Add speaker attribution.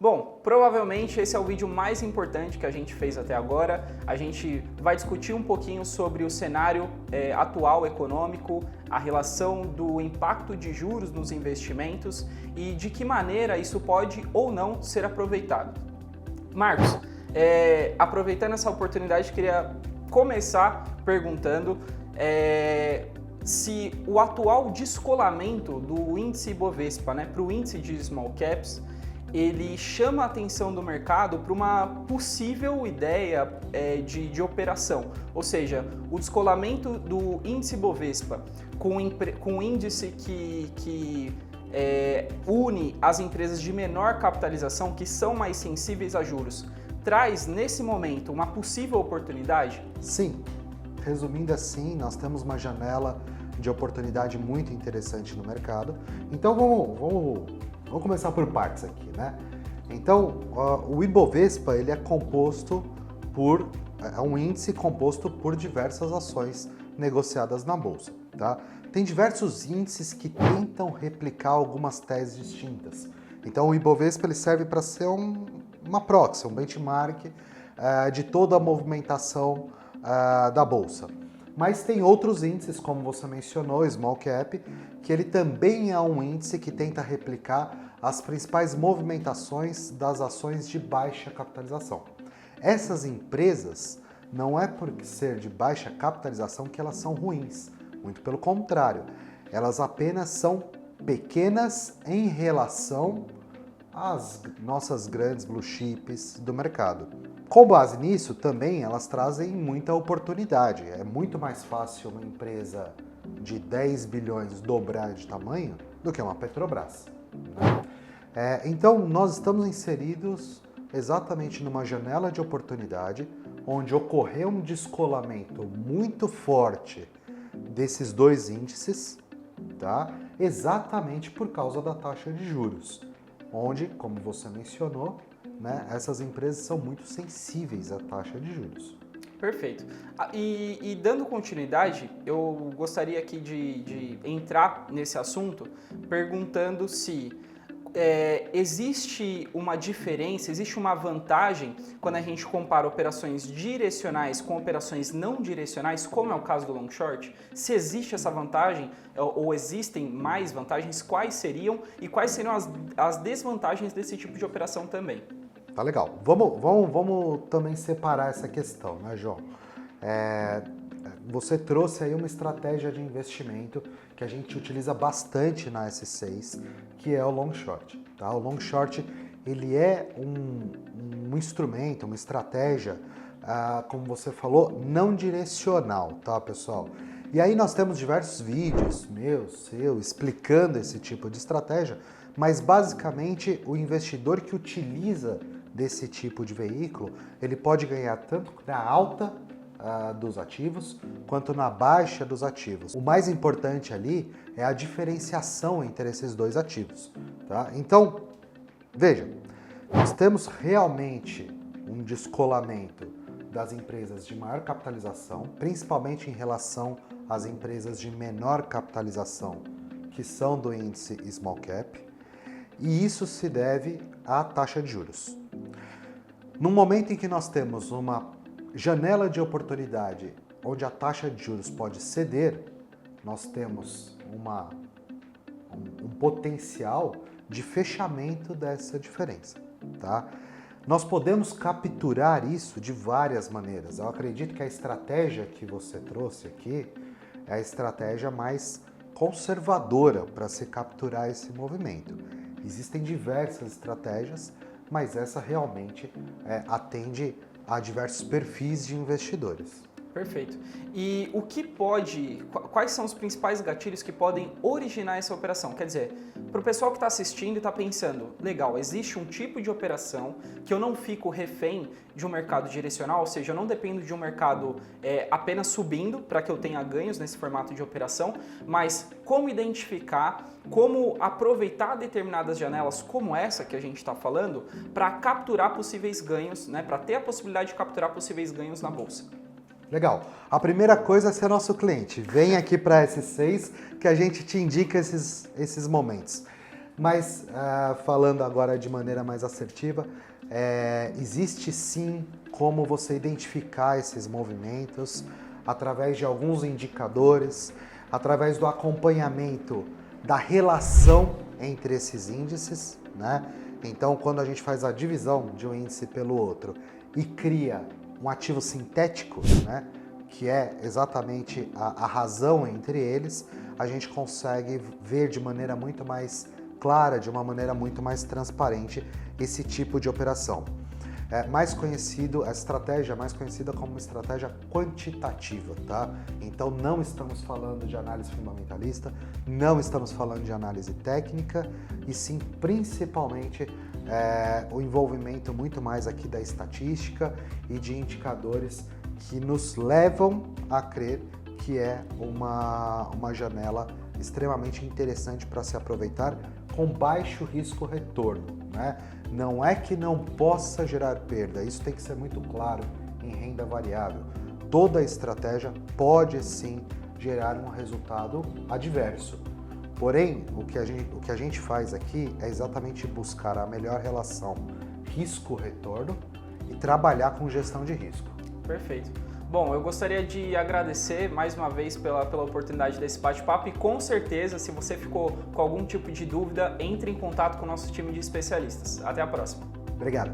Speaker 1: Bom, provavelmente esse é o vídeo mais importante que a gente fez até agora. A gente vai discutir um pouquinho sobre o cenário atual econômico, a relação do impacto de juros nos investimentos e de que maneira isso pode ou não ser aproveitado. Marcos, aproveitando essa oportunidade, queria começar perguntando se o atual descolamento do índice Ibovespa, para o índice de Small Caps, ele chama a atenção do mercado para uma possível ideia de operação. Ou seja, o descolamento do índice Bovespa com o índice que une as empresas de menor capitalização, que são mais sensíveis a juros, traz nesse momento uma possível oportunidade?
Speaker 2: Sim. Resumindo assim, nós temos uma janela de oportunidade muito interessante no mercado. Então vamos começar por partes aqui, né? Então, o Ibovespa, ele é um índice composto por diversas ações negociadas na bolsa, tá? Tem diversos índices que tentam replicar algumas teses distintas. Então, o Ibovespa ele serve para ser uma proxy, um benchmark de toda a movimentação da bolsa. Mas tem outros índices, como você mencionou, Small Cap, que ele também é um índice que tenta replicar as principais movimentações das ações de baixa capitalização. Essas empresas, não é por ser de baixa capitalização que elas são ruins, muito pelo contrário, elas apenas são pequenas em relação às nossas grandes blue chips do mercado. Com base nisso, também elas trazem muita oportunidade. É muito mais fácil uma empresa de 10 bilhões dobrar de tamanho do que uma Petrobras, né? Então, nós estamos inseridos exatamente numa janela de oportunidade onde ocorreu um descolamento muito forte desses dois índices, tá? Exatamente por causa da taxa de juros, onde, como você mencionou, né, essas empresas são muito sensíveis à taxa de juros.
Speaker 1: Perfeito. E dando continuidade, eu gostaria aqui de entrar nesse assunto perguntando se existe uma diferença, existe uma vantagem quando a gente compara operações direcionais com operações não direcionais, como é o caso do long short. Se existe essa vantagem ou existem mais vantagens, quais seriam e quais seriam as desvantagens desse tipo de operação também?
Speaker 2: Tá legal. Vamos também separar essa questão, né, João? Você trouxe aí uma estratégia de investimento que a gente utiliza bastante na S6, que é o long short. Tá? O long short ele é um instrumento, uma estratégia, como você falou, não direcional, tá, pessoal? E aí nós temos diversos vídeos, seu, explicando esse tipo de estratégia, mas basicamente o investidor que utiliza desse tipo de veículo, ele pode ganhar tanto na alta dos ativos, quanto na baixa dos ativos. O mais importante ali é a diferenciação entre esses dois ativos, tá? Então, veja, nós temos realmente um descolamento das empresas de maior capitalização, principalmente em relação às empresas de menor capitalização, que são do índice Small Cap, e isso se deve à taxa de juros. No momento em que nós temos uma janela de oportunidade onde a taxa de juros pode ceder, nós temos um potencial de fechamento dessa diferença, tá? Nós podemos capturar isso de várias maneiras. Eu acredito que a estratégia que você trouxe aqui é a estratégia mais conservadora para se capturar esse movimento. Existem diversas estratégias, mas essa realmente atende a diversos perfis de investidores.
Speaker 1: Perfeito. E quais são os principais gatilhos que podem originar essa operação? Quer dizer, para o pessoal que está assistindo e está pensando, legal, existe um tipo de operação que eu não fico refém de um mercado direcional, ou seja, eu não dependo de um mercado apenas subindo para que eu tenha ganhos nesse formato de operação, mas como identificar, como aproveitar determinadas janelas como essa que a gente está falando para capturar possíveis ganhos, né, para ter a possibilidade de capturar possíveis ganhos na bolsa.
Speaker 2: Legal. A primeira coisa é ser nosso cliente. Vem aqui para a S6 que a gente te indica esses momentos. Mas falando agora de maneira mais assertiva, existe sim como você identificar esses movimentos através de alguns indicadores, através do acompanhamento da relação entre esses índices, né? Então, quando a gente faz a divisão de um índice pelo outro e cria um ativo sintético, né, que é exatamente a razão entre eles, a gente consegue ver de maneira muito mais clara, de uma maneira muito mais transparente esse tipo de operação. A estratégia mais conhecida como estratégia quantitativa, tá? Então não estamos falando de análise fundamentalista, não estamos falando de análise técnica, e sim principalmente o envolvimento muito mais aqui da estatística e de indicadores que nos levam a crer que é uma janela extremamente interessante para se aproveitar com baixo risco-retorno, né? Não é que não possa gerar perda, isso tem que ser muito claro em renda variável. Toda estratégia pode sim gerar um resultado adverso. Porém, o que a gente faz aqui é exatamente buscar a melhor relação risco-retorno e trabalhar com gestão de risco.
Speaker 1: Perfeito. Bom, eu gostaria de agradecer mais uma vez pela oportunidade desse bate-papo e com certeza, se você ficou com algum tipo de dúvida, entre em contato com o nosso time de especialistas. Até a próxima.
Speaker 2: Obrigado.